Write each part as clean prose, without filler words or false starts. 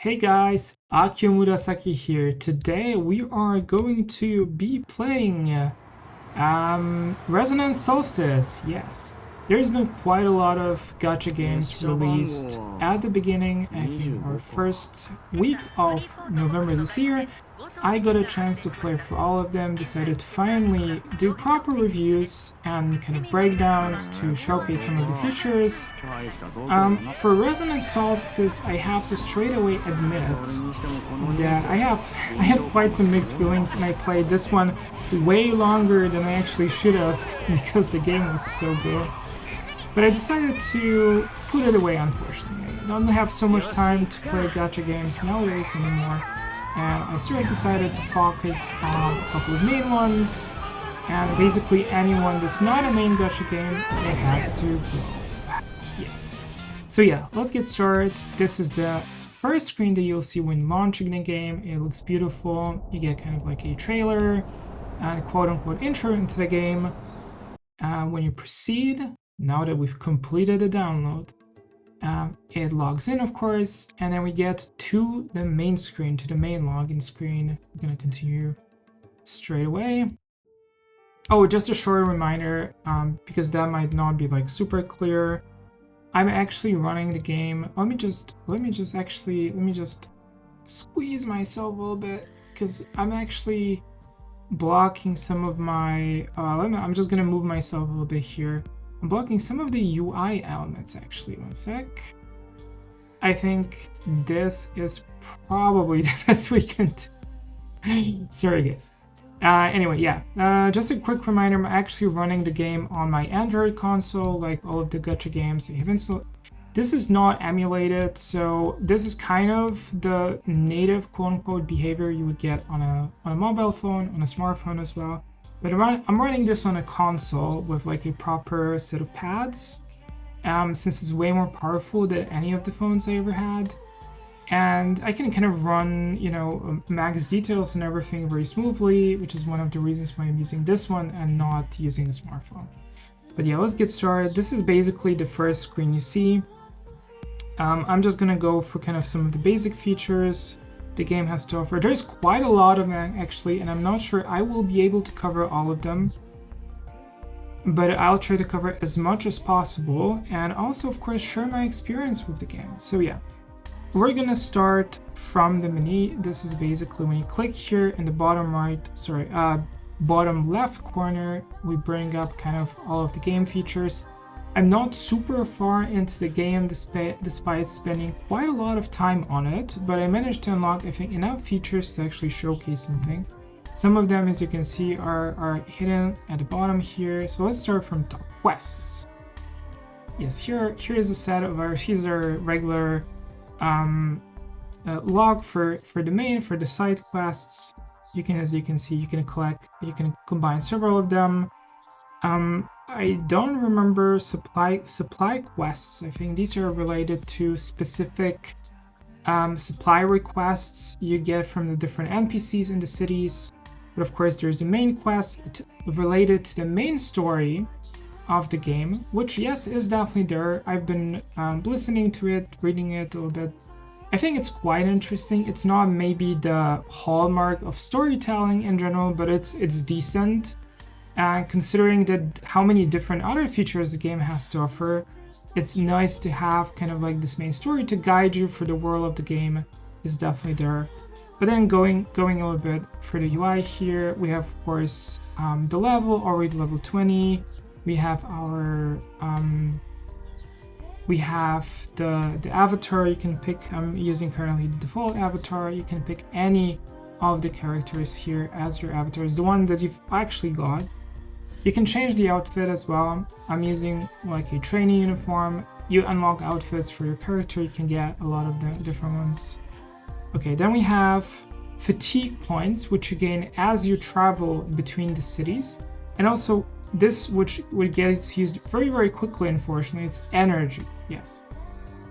Hey guys, Akio Murasaki here. Today we are going to be playing Resonance Solstice. Yes, there's been quite a lot of gacha games released at the beginning, I think our first week of November this year. I got a chance to play for all of them, decided to finally do proper reviews and kind of breakdowns to showcase some of the features. For Resonance Solstice, I have to straight away admit that I had quite some mixed feelings, and I played this one way longer than I actually should have because the game was so good. But I decided to put it away, unfortunately. I don't have so much time to play gacha games nowadays anymore, and I sort of decided to focus on a couple of main ones, and basically anyone that's not a main gacha game, it has to go. Yes. So yeah, let's get started. This is the first screen that you'll see when launching the game. It looks beautiful. You get kind of like a trailer and a quote-unquote intro into the game. When you proceed, now that we've completed the download, it logs in, of course, and then we get to the main screen, to the main login screen. I'm gonna continue straight away. Oh, just a short reminder, because that might not be like super clear. I'm actually running the game. Let me just squeeze myself a little bit, because I'm actually blocking some of my. I'm just gonna move myself a little bit here. I'm blocking some of the UI elements, actually. One sec. I think this is probably the best we can do. Sorry, guys. Anyway, yeah. Just a quick reminder, I'm actually running the game on my Android console, like all of the gacha games I have installed. This is not emulated, so this is kind of the native quote-unquote behavior you would get on a mobile phone, on a smartphone as well. But I'm running this on a console with like a proper set of pads, since it's way more powerful than any of the phones I ever had. And I can kind of run, max details and everything very smoothly, which is one of the reasons why I'm using this one and not using a smartphone. But yeah, let's get started. This is basically the first screen you see. I'm just gonna go for kind of some of the basic features the game has to offer. There's quite a lot of them actually, and I'm not sure I will be able to cover all of them, but I'll try to cover as much as possible, and also of course share my experience with the game. So yeah, we're gonna start from the menu. This is basically when you click here in the bottom bottom left corner, we bring up kind of all of the game features. I'm not super far into the game despite spending quite a lot of time on it, but I managed to unlock, I think, enough features to actually showcase something. Some of them, as you can see, are hidden at the bottom here. So let's start from top. Quests. Yes, here is a set of here's our regular log for the main, for the side quests. As you can see, you can combine several of them. I don't remember supply quests. I think these are related to specific supply requests you get from the different NPCs in the cities. But of course, there's a main quest related to the main story of the game, which, yes, is definitely there. I've been listening to it, reading it a little bit. I think it's quite interesting. It's not maybe the hallmark of storytelling in general, but it's decent. Considering that how many different other features the game has to offer, it's nice to have kind of like this main story to guide you for the world of the game is definitely there. But then going a little bit for the UI here, we have of course the level, already level 20. We have our we have the avatar you can pick. I'm using currently the default avatar. You can pick any of the characters here as your avatars, the one that you've actually got. You can change the outfit as well. I'm using like a trainee uniform. You unlock outfits for your character. You can get a lot of the different ones. Okay, then we have fatigue points, which you gain as you travel between the cities. And also this, which gets used very, very quickly, unfortunately, it's energy. Yes.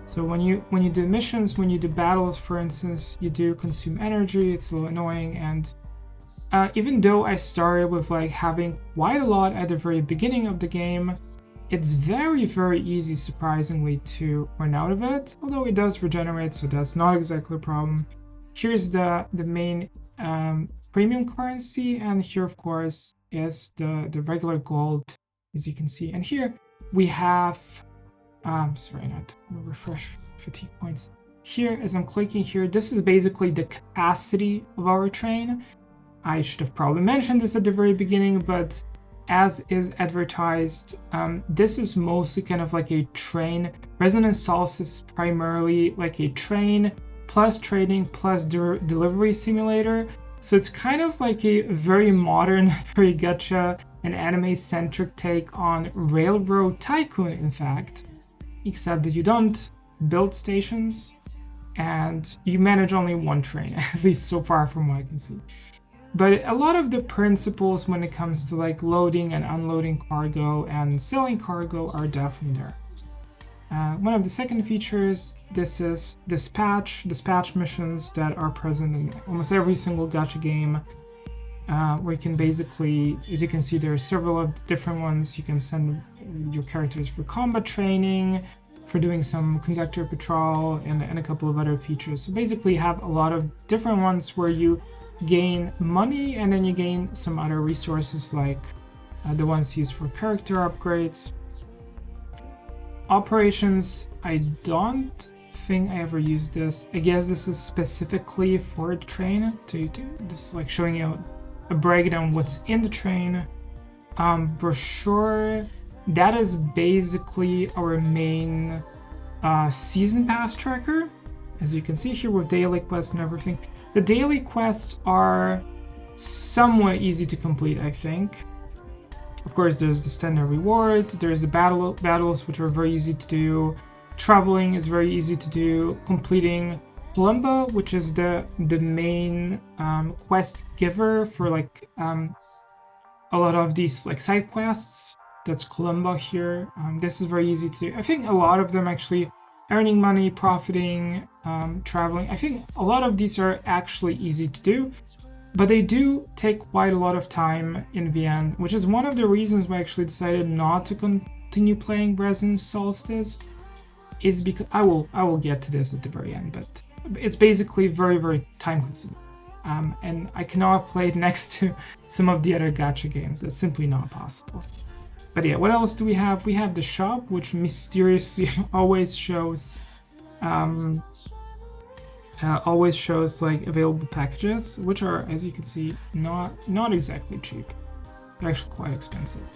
So when you do missions, when you do battles, for instance, you do consume energy. It's a little annoying, and even though I started with like having quite a lot at the very beginning of the game, it's very, very easy, surprisingly, to run out of it, although it does regenerate, so that's not exactly a problem. Here's the main premium currency, and here, of course, is the regular gold, as you can see. And here we have, sorry, not refresh fatigue points. Here, as I'm clicking here, this is basically the capacity of our train. I should have probably mentioned this at the very beginning, but as is advertised, this is mostly kind of like a train. Resonance Solstice is primarily like a train plus trading plus delivery simulator. So it's kind of like a very modern, very gacha and anime-centric take on Railroad Tycoon, in fact, except that you don't build stations and you manage only one train, at least so far from what I can see. But a lot of the principles when it comes to like loading and unloading cargo and selling cargo are definitely there. One of the second features, this is dispatch missions that are present in almost every single gacha game, where you can basically, as you can see, there are several of different ones. You can send your characters for combat training, for doing some conductor patrol, and a couple of other features. So basically you have a lot of different ones where you gain money and then you gain some other resources like the ones used for character upgrades. Operations, I don't think I ever used this. I guess this is specifically for the train, to this is like showing you a breakdown what's in the train. Brochure, that is basically our main season pass tracker, as you can see here with daily quests and everything. The daily quests are somewhat easy to complete, I think. Of course, there's the standard reward, there's the battles, which are very easy to do. Traveling is very easy to do. Completing Columba, which is the main quest giver for like a lot of these like side quests. That's Columba here. This is very easy to do. I think a lot of them actually earning money, profiting, traveling. I think a lot of these are actually easy to do, but they do take quite a lot of time in the end, which is one of the reasons why I actually decided not to continue playing Resonance Solstice, is because I will get to this at the very end, but it's basically very, very time consuming. And I cannot play it next to some of the other gacha games. That's simply not possible. But yeah, what else do we have? We have the shop, which mysteriously always shows like available packages, which are, as you can see, not exactly cheap. They're actually quite expensive.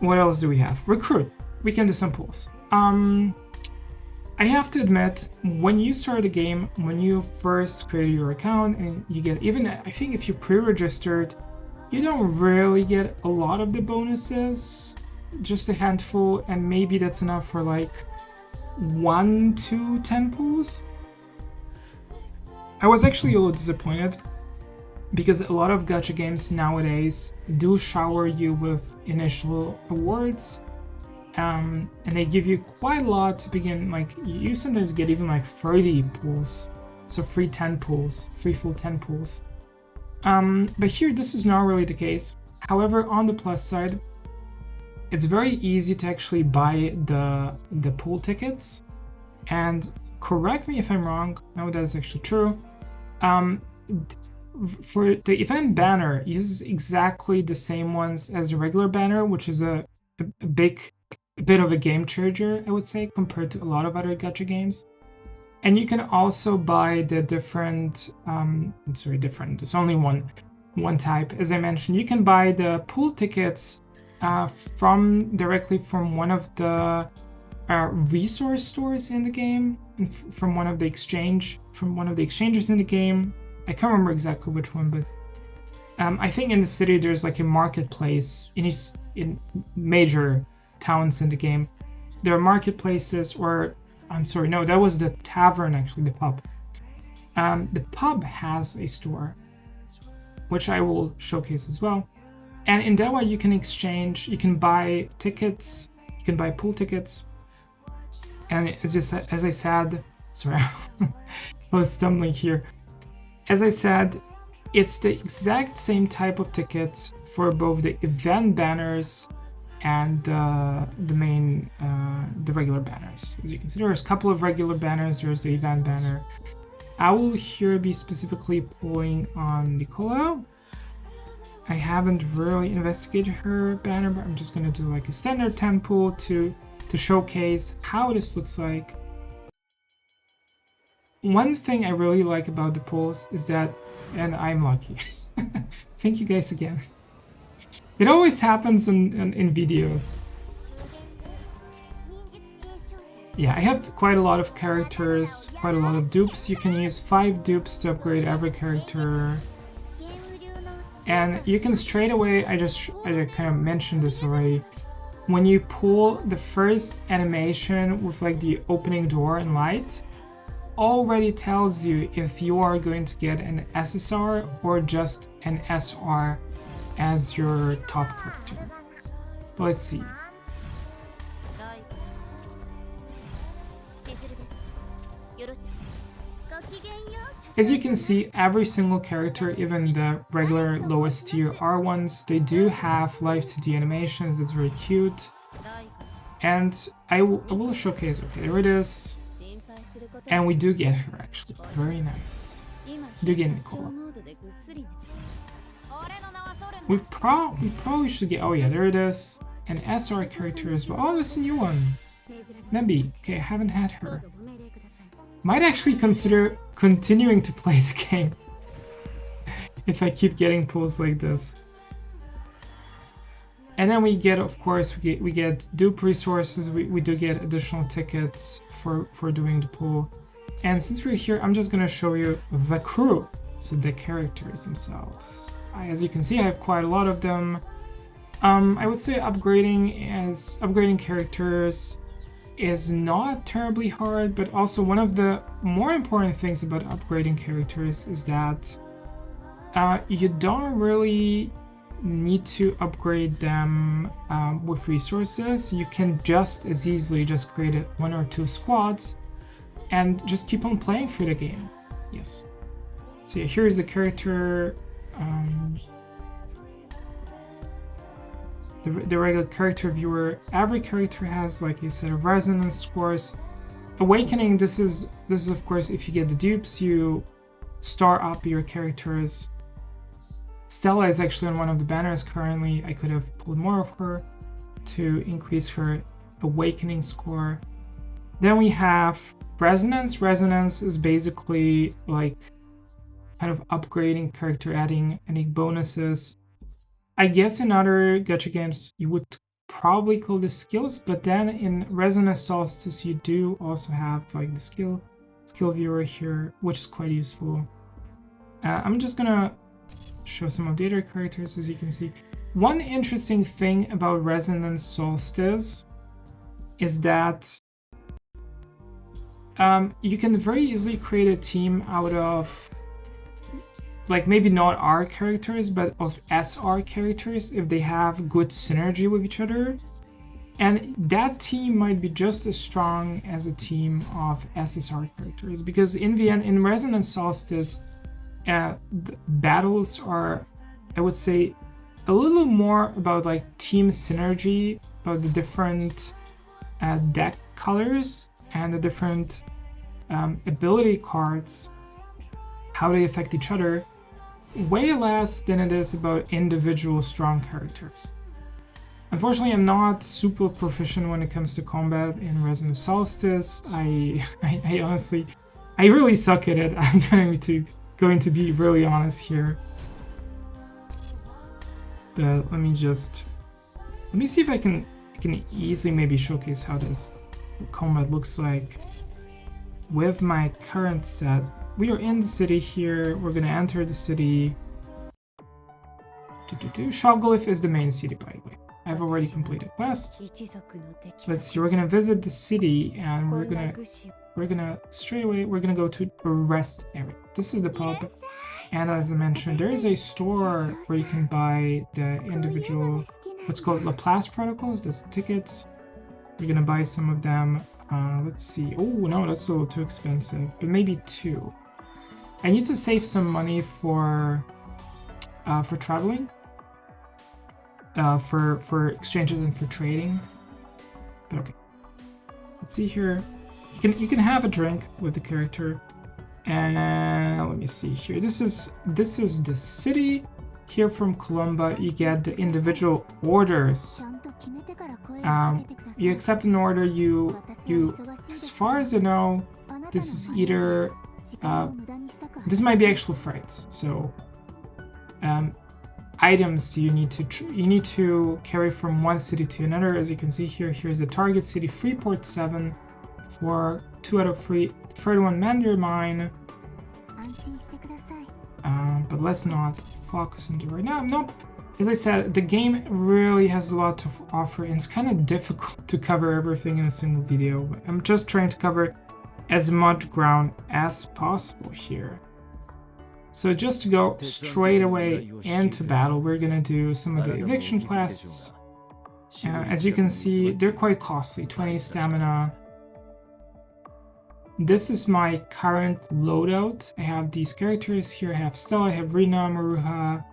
What else do we have? Recruit. We can do some pools. I have to admit, when you start the game, when you first create your account and you get, even I think if you pre-registered, you don't really get a lot of the bonuses, just a handful, and maybe that's enough for like 1 to 10 pools. I was actually a little disappointed because a lot of gacha games nowadays do shower you with initial awards, and they give you quite a lot to begin. Like you sometimes get even like 30 pools, so free 10 pools, free full 10 pools. But here this is not really the case. However, on the plus side, it's very easy to actually buy the pool tickets. And correct me if I'm wrong, no, that is actually true. For the event banner, uses exactly the same ones as the regular banner, which is a bit of a game changer, I would say, compared to a lot of other gacha games. And you can also buy the different, different, there's only one type. As I mentioned, you can buy the pool tickets directly from one of the resource stores in the game, and from one of the exchanges in the game. I can't remember exactly which one, but I think in the city there's like a marketplace in major towns in the game. There are marketplaces, or I'm sorry, no, that was the tavern, actually, the pub. The pub has a store, which I will showcase as well. And in that way you can exchange, you can buy tickets, you can buy pool tickets. And it's just, as I said, sorry, I was stumbling here. As I said, it's the exact same type of tickets for both the event banners and the main, the regular banners. As you can see, there's a couple of regular banners. There's the event banner. I will here be specifically pulling on Nicola. I haven't really investigated her banner, but I'm just gonna do like a standard 10 pull to showcase how this looks like. One thing I really like about the pulls is that, and I'm lucky. Thank you guys again. It always happens in videos. Yeah, I have quite a lot of characters, quite a lot of dupes. You can use 5 dupes to upgrade every character. And you can straight away, I kind of mentioned this already, when you pull the first animation with like the opening door and light, already tells you if you are going to get an SSR or just an SR as your top character. But let's see. As you can see, every single character, even the regular lowest tier R1s, they do have life to D animations. That's very cute. And I will showcase. Okay, there it is. And we do get her actually. Very nice. We do get Nicola. We probably should get, oh yeah, there it is. An SR character as well. Oh, that's a new one. Nebi. Okay, I haven't had her. Might actually consider continuing to play the game if I keep getting pulls like this. And then we get, of course, we get dupe resources. We do get additional tickets for doing the pull. And since we're here, I'm just gonna show you the crew, so the characters themselves. As you can see, I have quite a lot of them. I would say upgrading characters is not terribly hard, but also one of the more important things about upgrading characters is that you don't really need to upgrade them with resources. You can just as easily just create 1 or 2 squads and just keep on playing through the game. Yes. So yeah, here's the character. The regular character viewer. Every character has, like I said, resonance scores. Awakening, this is of course, if you get the dupes, you star up your characters. Stella is actually on one of the banners currently. I could have pulled more of her to increase her awakening score. Then we have resonance. Resonance is basically like kind of upgrading character, adding any bonuses. I guess in other gacha games you would probably call this skills, but then in Resonance Solstice you do also have like the skill viewer here, which is quite useful. I'm just gonna show some of the other characters. As you can see, one interesting thing about Resonance Solstice is that you can very easily create a team out of, like, maybe not our characters, but of SR characters if they have good synergy with each other. And that team might be just as strong as a team of SSR characters, because in the end, in Resonance Solstice, the battles are, I would say, a little more about like team synergy, about the different deck colors and the different ability cards, how they affect each other, way less than it is about individual strong characters. Unfortunately, I'm not super proficient when it comes to combat in Resonance Solstice. I honestly, I really suck at it. I'm going to be really honest here. But let me see if I can easily maybe showcase how this combat looks like with my current set. We are in the city here. We're gonna enter the city. Shoglyph is the main city, by the way. I've already completed quest. Let's see. We're gonna visit the city, and we're gonna straight away. We're gonna go to a rest area. This is the pub, and as I mentioned, there is a store where you can buy the individual, what's called Laplace protocols. That's tickets. We're gonna buy some of them. Let's see. Oh no, that's a little too expensive. But maybe 2. I need to save some money for traveling. for exchanges and for trading. But okay, let's see here. You can have a drink with the character, and let me see here. This is the city. Here from Columba, you get the individual orders. You accept an order. You as far as I know, this is either this might be actual freights. So items you need to carry from one city to another. As you can see here, here's the target city, Freeport 7 for 2 out of 3, 31 Mandarin mine. But let's not focus on it right now. Nope. As I said, the game really has a lot to offer, and it's kind of difficult to cover everything in a single video. But I'm just trying to cover as much ground as possible here. So just to go straight away into battle, we're gonna do some of the eviction quests. As you can see, they're quite costly. 20 stamina. This is my current loadout. I have these characters here. I have Stella, I have Rina, Maruha,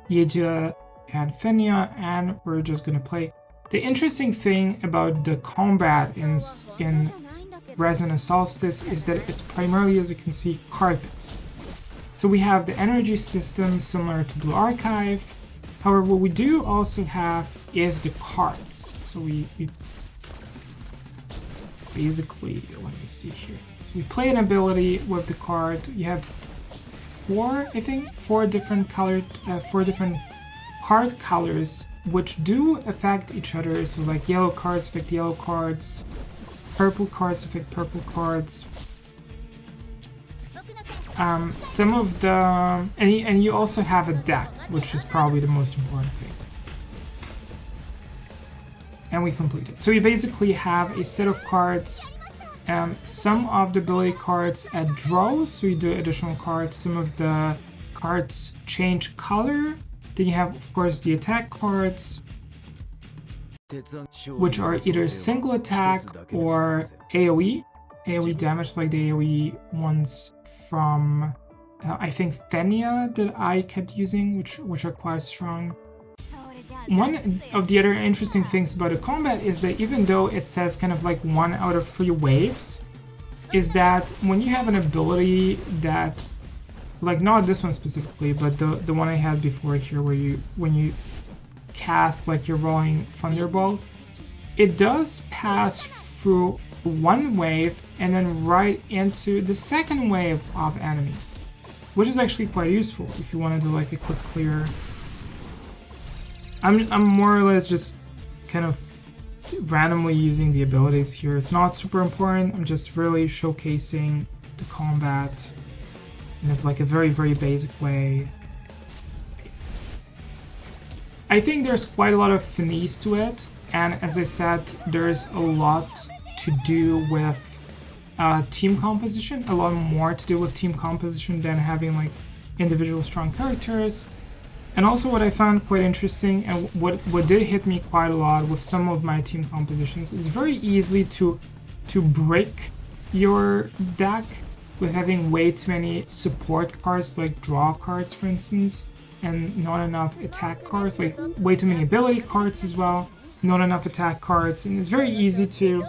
Yeja, and Fenya, and we're just gonna play. The interesting thing about the combat in Resonance Solstice is that it's primarily, as you can see, card-based. So we have the energy system similar to Blue Archive. However, what we do also have is the cards. So we basically, let me see here. So we play an ability with the card. You have four different card colors which do affect each other. So like yellow cards affect yellow cards, purple cards affect purple cards. Some of the and you also have a deck, which is probably the most important thing. And we complete it. So you basically have a set of cards. Some of the ability cards add draws, so you do additional cards. Some of the cards change color. Then you have, of course, the attack cards, which are either single attack or AoE. AoE damage, like the AoE ones from, I think, Fenya that I kept using, which are quite strong. One of the other interesting things about the combat is that even though it says kind of like 1 out of 3 waves, is that when you have an ability that, like not this one specifically, but the one I had before here, where when you cast like your rolling thunderbolt, it does pass through one wave and then right into the second wave of enemies, which is actually quite useful if you want to do like a quick clear. I'm more or less just kind of randomly using the abilities here. It's not super important. I'm just really showcasing the combat in like a very, very basic way. I think there's quite a lot of finesse to it, and as I said, there's a lot to do with team composition, a lot more to do with team composition than having like individual strong characters. And also what I found quite interesting, and what did hit me quite a lot with some of my team compositions, it's very easy to break your deck with having way too many support cards, like draw cards for instance, and not enough attack cards, like way too many ability cards as well, not enough attack cards, and it's very easy to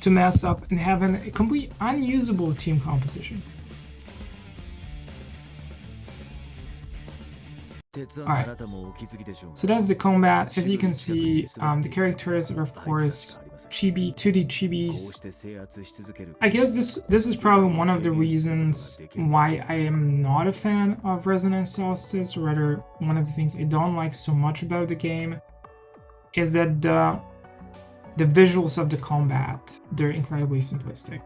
mess up and have a complete unusable team composition. Alright, so that's the combat. As you can see, the characters are of course chibi, 2D chibis. I guess this is probably one of the reasons why I am not a fan of Resonance Solstice, or rather one of the things I don't like so much about the game, is that the visuals of the combat, they're incredibly simplistic.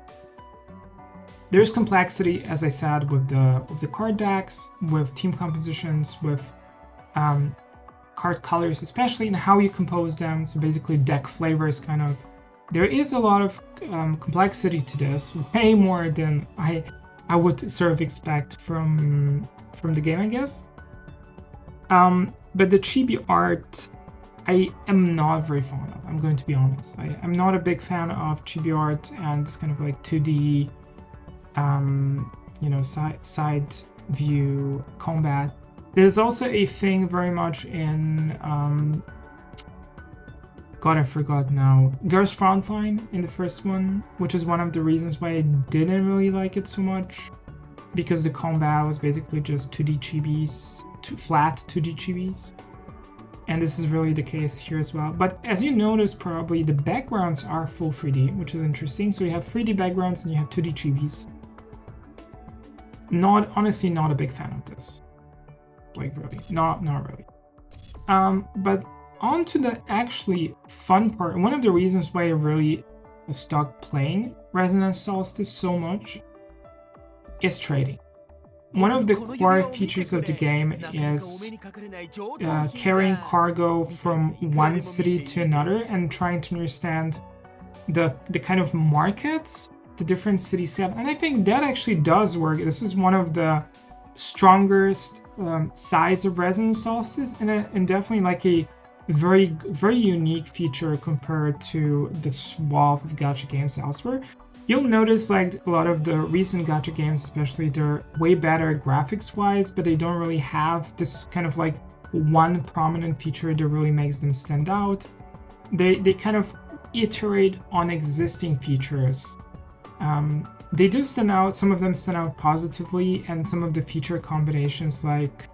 There's complexity, as I said, with the card decks, with team compositions, with card colors, especially in how you compose them. So basically deck flavors, kind of. There is a lot of complexity to this, way more than I would sort of expect from the game, I guess. But the chibi art, I am not very fond of. I'm going to be honest. I'm not a big fan of chibi art and this kind of like 2D, side view combat. There's also a thing very much in God, I forgot now. Girls Frontline in the first one, which is one of the reasons why I didn't really like it so much, because the combat was basically just 2D chibis, flat 2D chibis. And this is really the case here as well. But as you notice, probably the backgrounds are full 3D, which is interesting. So you have 3D backgrounds and you have 2D chibis. Honestly, not a big fan of this. Like really, not really. But on to the actually fun part. One of the reasons why I really stuck playing Resonance Solstice so much is trading. One of the core features of the game is carrying cargo from one city to another and trying to understand the kind of markets the different cities have. And I think that actually does work. This is one of the strongest sides of Resonance Solstice, and definitely like a very unique feature compared to the swath of gacha games elsewhere. You'll notice like a lot of the recent gacha games, especially, they're way better graphics wise, but they don't really have this kind of like one prominent feature that really makes them stand out. They kind of iterate on existing features. They do stand out, some of them stand out positively, and some of the feature combinations like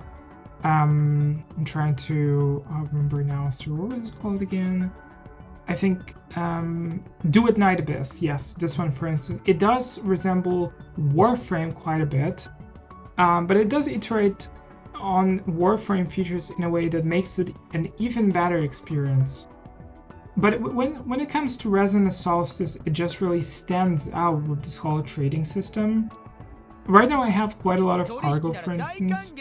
I'm trying to remember now. So what was it called again? I think Do It Night Abyss. Yes, this one for instance. It does resemble Warframe quite a bit, but it does iterate on Warframe features in a way that makes it an even better experience. But when it comes to Resonance Solstice, it just really stands out with this whole trading system. Right now I have quite a lot of cargo, for instance.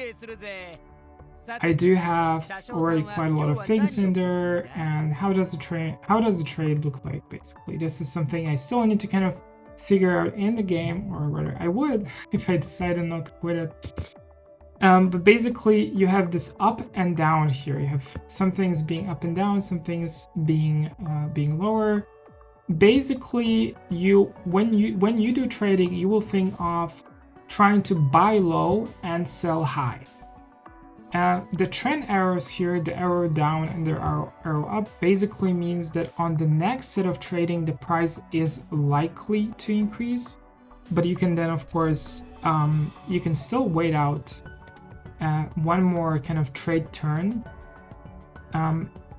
I do have already quite a lot of things in there. And how does the trade look like, basically? This is something I still need to kind of figure out in the game, or rather I would if I decided not to quit it. But basically you have this up and down here. You have some things being up and down, some things being lower. Basically, when you do trading, you will think of trying to buy low and sell high. The trend arrows here, the arrow down and the arrow up, basically means that on the next set of trading, the price is likely to increase. But you can then, of course, you can still wait out one more kind of trade turn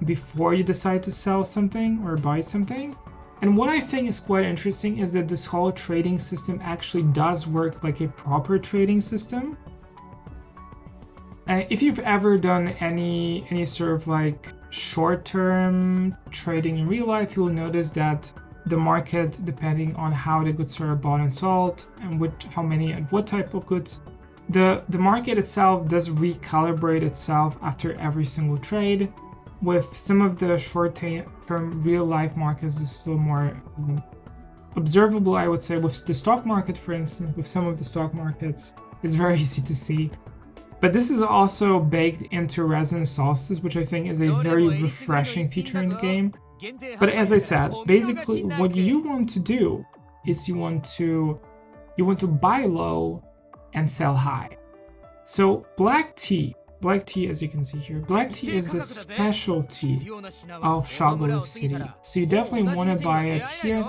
before you decide to sell something or buy something. And what I think is quite interesting is that this whole trading system actually does work like a proper trading system. If you've ever done any sort of like short-term trading in real life, you'll notice that the market, depending on how the goods are bought and sold and how many and what type of goods, the market itself does recalibrate itself after every single trade. With some of the short-term real-life markets, is still more observable, I would say. With the stock market, for instance, with some of the stock markets, it's very easy to see. But this is also baked into Resonance Solstice, which I think is a very refreshing feature in the game. But as I said, basically what you want to do is you want to buy low and sell high. So black tea, as you can see here, black tea is the specialty of Shoggoth City. So you definitely want to buy it here,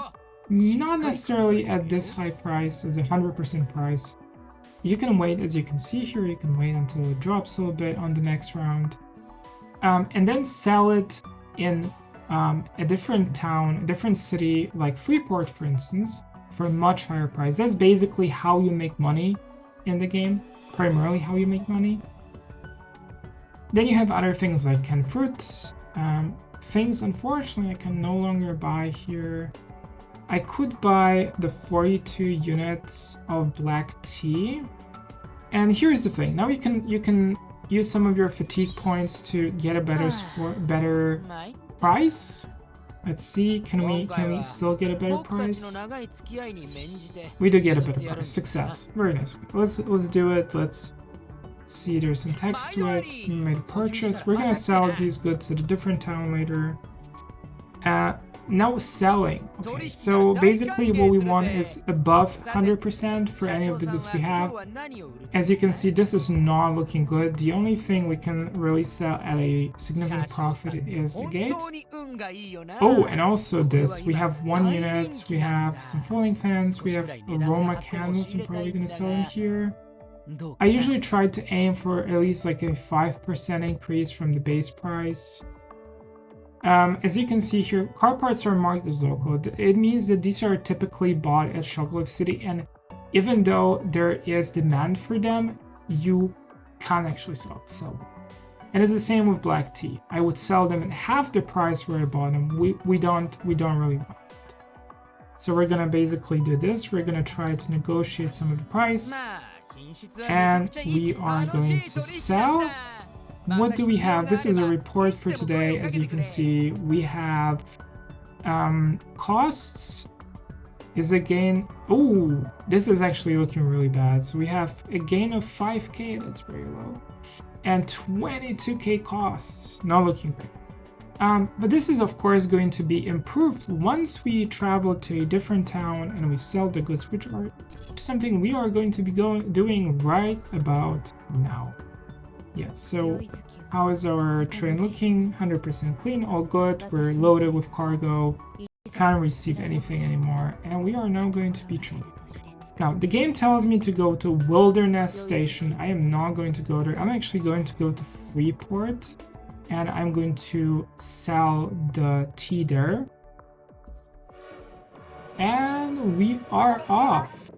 not necessarily at this high price, as 100% price. You can wait, as you can see here, you can wait until it drops a little bit on the next round, and then sell it in a different town, a different city, like Freeport, for instance, for a much higher price. That's basically how you make money in the game, primarily how you make money. Then you have other things like canned fruits, things unfortunately I can no longer buy here. I could buy the 42 units of black tea. And here's the thing. Now you can use some of your fatigue points to get a better price. Let's see, can we still get a better price? We do get a better price. Success. Very nice. Let's do it. Let's see, there's some text to it. We made a purchase. We're gonna sell these goods at a different town later. Now selling. Okay, so basically what we want is above 100% for any of the goods we have. As you can see, this is not looking good. The only thing we can really sell at a significant profit is a gate. Oh, and also this. We have 1 unit, we have some falling fans, we have aroma candles I'm probably gonna sell in here. I usually try to aim for at least like a 5% increase from the base price. As you can see here, car parts are marked as local. It means that these are typically bought at Sugarloaf City, and even though there is demand for them, you can't actually sell them. And it's the same with black tea. I would sell them at half the price where I bought them. We don't really want it. So we're gonna basically do this. We're gonna try to negotiate some of the price, and we are going to sell. What do we have? This is a report for today. As you can see, we have costs is a gain. Oh, this is actually looking really bad. So we have a gain of 5k, that's very low, and 22k costs. Not looking great. But this is of course going to be improved once we travel to a different town and we sell the goods, which are something we are going to be doing right about now. Yes, so how is our train looking? 100% clean, all good. We're loaded with cargo. Can't receive anything anymore, and we are now going to be trading. Now, the game tells me to go to Wilderness Station. I am not going to go there. I'm actually going to go to Freeport, and I'm going to sell the tea there. And we are off.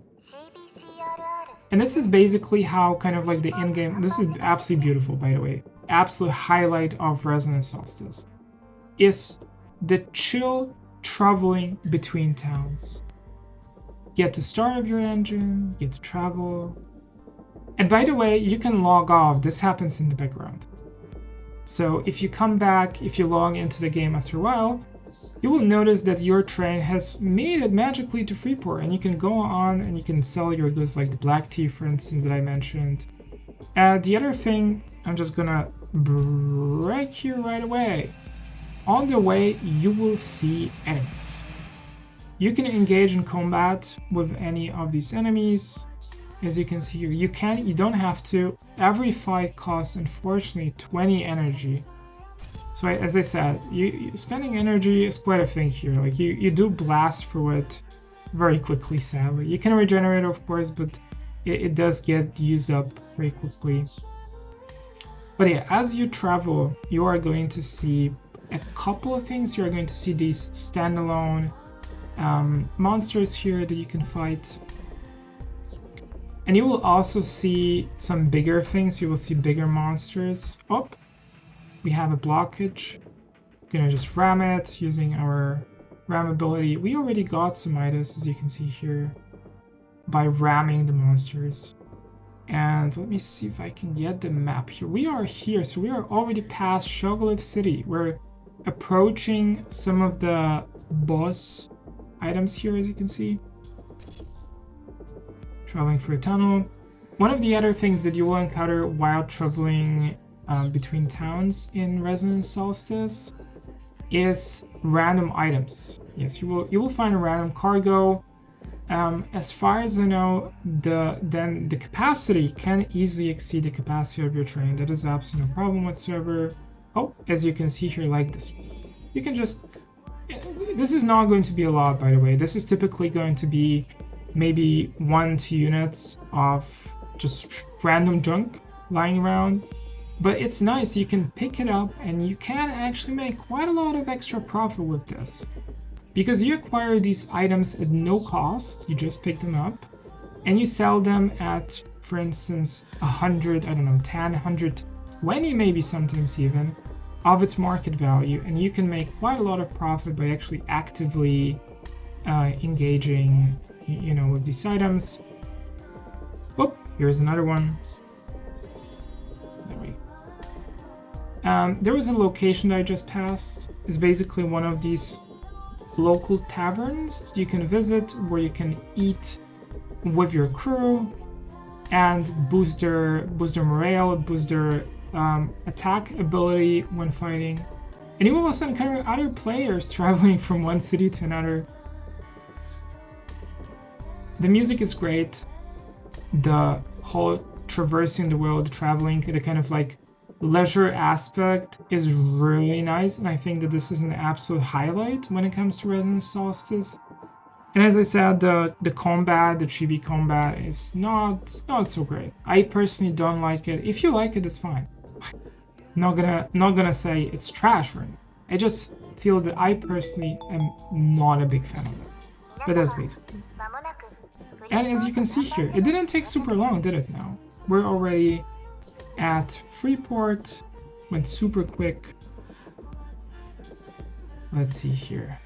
And this is basically how kind of like the in-game, this is absolutely beautiful, by the way. Absolute highlight of Resonance Solstice is the chill traveling between towns. Get to start of your engine, get to travel. And by the way, you can log off. This happens in the background. So if you come back, if you log into the game after a while, you will notice that your train has made it magically to Freeport, and you can go on and you can sell your goods like the black tea, for instance, that I mentioned. The other thing, I'm just gonna break here right away. On the way, you will see enemies. You can engage in combat with any of these enemies. As you can see here, you don't have to. Every fight costs, unfortunately, 20 energy. So as I said, you spending energy is quite a thing here. Like you do blast through it very quickly, sadly. You can regenerate, of course, but it does get used up very quickly. But yeah, as you travel, you are going to see a couple of things. You are going to see these standalone monsters here that you can fight. And you will also see some bigger things. You will see bigger monsters. Oh, we have a blockage. We're gonna just ram it using our ram ability. We already got some items, as you can see here, by ramming the monsters. And let me see if I can get the map here. We are here, so we are already past Sugarloaf City. We're approaching some of the boss items here, as you can see. Traveling through a tunnel. One of the other things that you will encounter while traveling between towns in Resonance Solstice is random items. Yes, you will find a random cargo. As far as I know, the capacity can easily exceed the capacity of your train. That is absolutely no problem whatsoever. Oh, as you can see here, like this, you can just. This is not going to be a lot, by the way. This is typically going to be maybe 1-2 units of just random junk lying around. But it's nice, you can pick it up and you can actually make quite a lot of extra profit with this. Because you acquire these items at no cost, you just pick them up, and you sell them at, for instance, 100, I don't know, 10, 120 maybe sometimes even, of its market value, and you can make quite a lot of profit by actually actively engaging, you know, with these items. Whoop, here's another one. There was a location that I just passed. It's basically one of these local taverns you can visit where you can eat with your crew and boost their morale, boost their attack ability when fighting. And you will also encounter other players traveling from one city to another. The music is great. The whole traversing the world, traveling, the kind of like leisure aspect is really nice. And I think that this is an absolute highlight when it comes to Resonance Solstice. And as I said, the combat, the chibi combat is not so great. I personally don't like it. If you like it, it's fine. Not gonna say it's trash or anything. I just feel that I personally am not a big fan of it. But that's basically. And as you can see here, it didn't take super long, did it now? We're already at Freeport. Went super quick. Let's see here.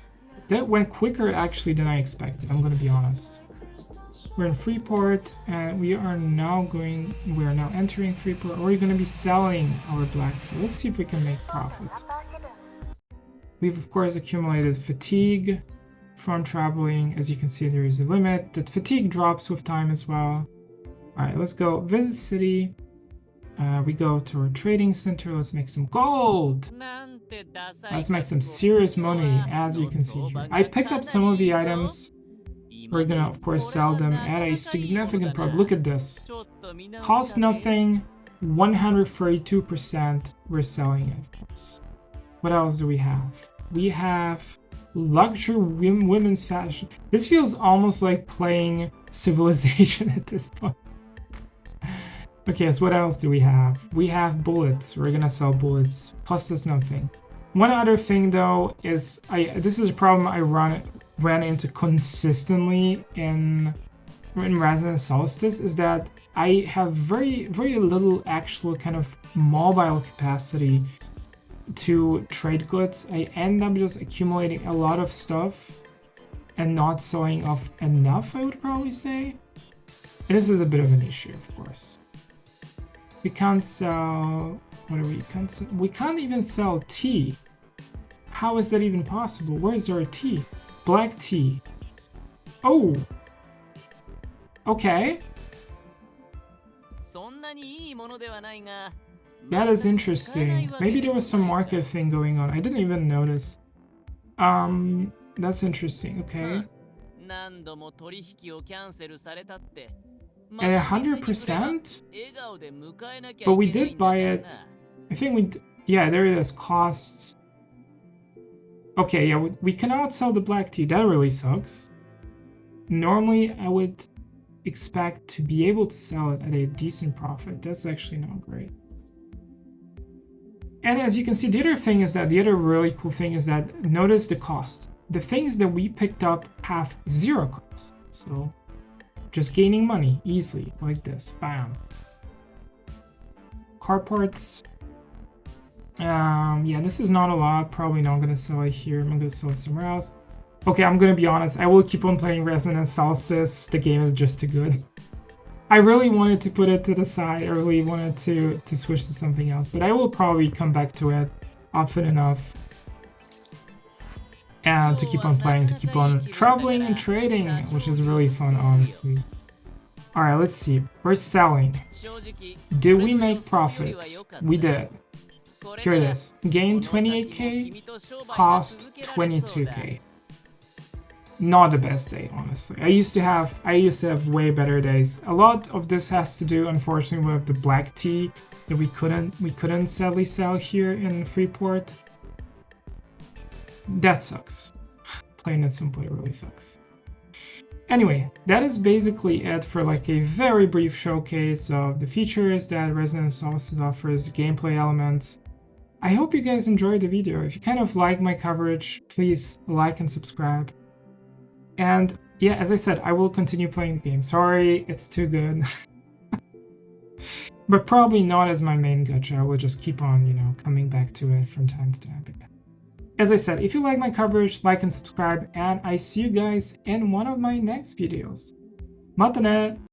That went quicker actually than I expected, I'm gonna be honest. We're in Freeport and we are now entering Freeport. We're gonna be selling our black tea. Let's see if we can make profit. We've of course accumulated fatigue from traveling. As you can see, there is a limit. That fatigue drops with time as well. Alright, let's go visit city. We go to our trading center. Let's make some gold. Let's make some serious money, as you can see here. I picked up some of the items. We're gonna, of course, sell them at a significant profit. Look at this. Cost nothing, 132%. We're selling it, of course. What else do we have? We have luxury women's fashion. This feels almost like playing Civilization at this point. Okay, so what else do we have? We have bullets. We're gonna sell bullets. Plus there's nothing. One other thing though is this is a problem I ran into consistently in Resonance Solstice, is that I have very little actual kind of mobile capacity to trade goods. I end up just accumulating a lot of stuff and not selling off enough, I would probably say. And this is a bit of an issue, of course. We can't sell... We can't even sell tea. How is that even possible? Where is our tea? Black tea. Oh! Okay. That is interesting. Maybe there was some market thing going on. I didn't even notice. That's interesting. Okay. At 100%? But we did buy it. I think yeah, there it is. Costs. Okay, yeah, we cannot sell the black tea. That really sucks. Normally, I would expect to be able to sell it at a decent profit. That's actually not great. And as you can see, the other really cool thing is that, notice the cost. The things that we picked up have 0 cost. So, just gaining money easily, like this. Bam. Car parts. Yeah, this is not a lot. Probably not going to sell it here. I'm going to sell it somewhere else. Okay, I'm going to be honest. I will keep on playing Resonance Solstice. The game is just too good. I really wanted to put it to the side. I really wanted to switch to something else. But I will probably come back to it often enough. And to keep on playing, to keep on traveling and trading, which is really fun, honestly. Alright, let's see. We're selling. Did we make profit? We did. Here it is. Gain 28k, cost 22k. Not the best day, honestly. I used to have way better days. A lot of this has to do, unfortunately, with the black tea that we couldn't sadly sell here in Freeport. That sucks. Plain and simple, it really sucks. Anyway, that is basically it for like a very brief showcase of the features that Resonance Solstice offers, gameplay elements. I hope you guys enjoyed the video. If you kind of like my coverage, please like and subscribe. And yeah, as I said, I will continue playing the game. Sorry, it's too good. But probably not as my main gacha. I will just keep on, coming back to it from time to time. As I said, if you like my coverage, like and subscribe, and I see you guys in one of my next videos. Mata ne!